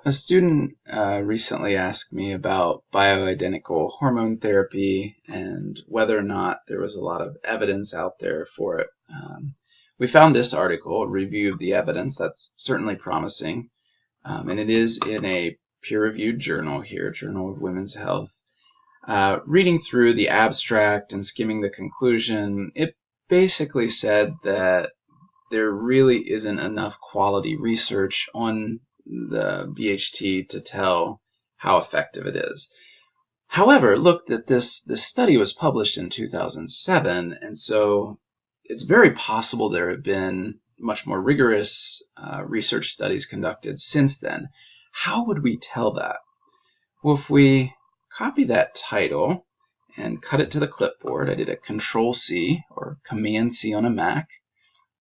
A student recently asked me about bioidentical hormone therapy and whether or not there was a lot of evidence out there for it. We found this article, a review of the evidence, that's certainly promising, and it is in a peer-reviewed journal here, Journal of Women's Health. Reading through the abstract and skimming the conclusion, it basically said that there really isn't enough quality research on the BHT to tell how effective it is. However, look that this study was published in 2007, and so it's very possible there have been much more rigorous research studies conducted since then. How would we tell that? Well, if we copy that title and cut it to the clipboard, I did a Control-C or Command-C on a Mac,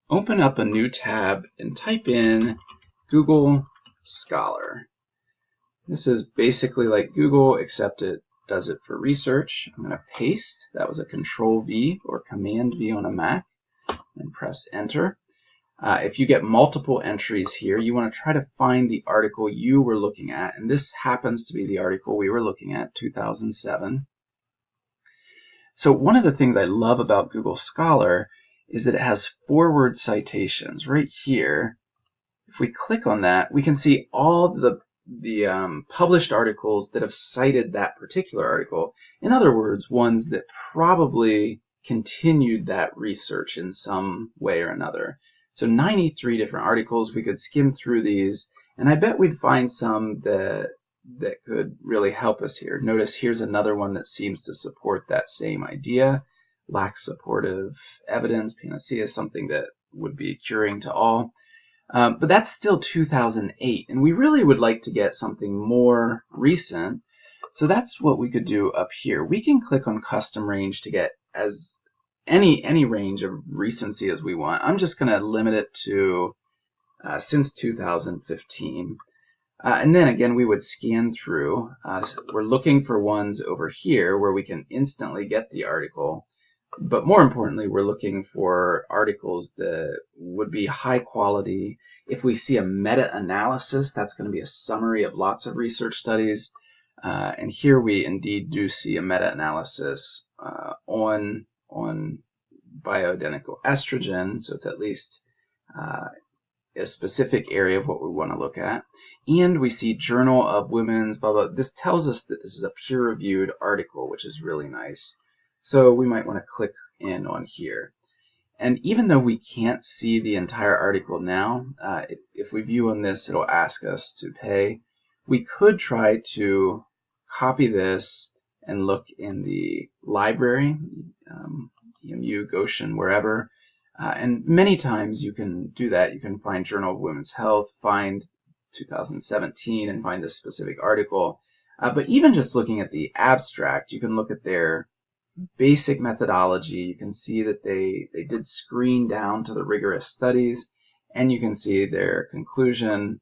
open up a new tab and type in Google Scholar. This is basically like Google, except it does it for research. I'm going to paste. That was a Control-V or Command-V on a Mac, and press Enter. If you get multiple entries here, you want to try to find the article you were looking at, and this happens to be the article we were looking at, 2007. So one of the things I love about Google Scholar is that it has forward citations right here. If we click on that, we can see all the published articles that have cited that particular article. In other words, ones that probably continued that research in some way or another. So 93 different articles. We could skim through these, and I bet we'd find some that could really help us here. Notice here's another one that seems to support that same idea. Lacks supportive evidence. Panacea is something that would be curing to all. But that's still 2008, and we really would like to get something more recent. So that's what we could do up here. We can click on custom range to get as any range of recency as we want. I'm just going to limit it to since 2015. And then again, we would scan through. So we're looking for ones over here where we can instantly get the article. But more importantly, we're looking for articles that would be high quality. If we see a meta-analysis, that's going to be a summary of lots of research studies. And here we indeed do see a meta-analysis on bioidentical estrogen. So it's at least a specific area of what we want to look at. And we see Journal of Women's, blah, blah. This tells us that this is a peer-reviewed article, which is really nice. So we might want to click in on here. And even though we can't see the entire article now, if we view on this, it'll ask us to pay. We could try to copy this and look in the library, EMU, Goshen, wherever. And many times you can do that. You can find Journal of Women's Health, find 2017, and find this specific article. But even just looking at the abstract, you can look at their basic methodology. You can see that they did screen down to the rigorous studies, and you can see their conclusion,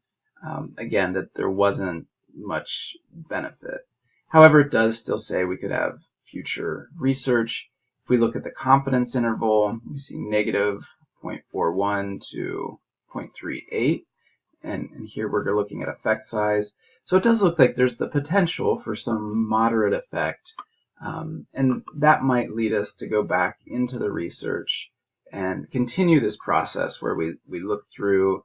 again, that there wasn't much benefit. However, it does still say we could have future research. If we look at the confidence interval, we see negative 0.41 to 0.38, and here we're looking at effect size. So it does look like there's the potential for some moderate effect. And that might lead us to go back into the research and continue this process where we look through,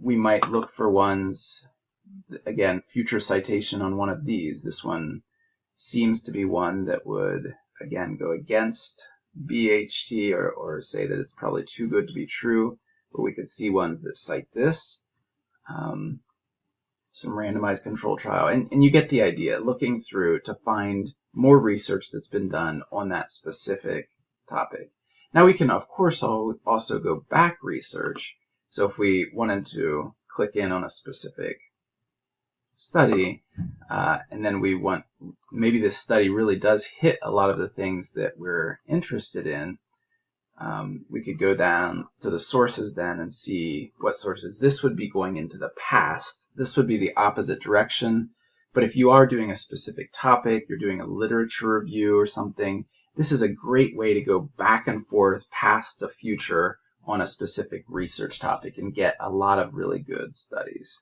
we might look for ones, again, future citation on one of these. This one seems to be one that would, again, go against BHT or say that it's probably too good to be true, but we could see ones that cite this. Some randomized control trial, and you get the idea, looking through to find more research that's been done on that specific topic. Now we can, of course, also go back research. So if we wanted to click in on a specific study, and then we want, maybe this study really does hit a lot of the things that we're interested in, we could go down to the sources then and see what sources. This would be going into the past. This would be the opposite direction. But if you are doing a specific topic, you're doing a literature review or something, this is a great way to go back and forth past to future on a specific research topic and get a lot of really good studies.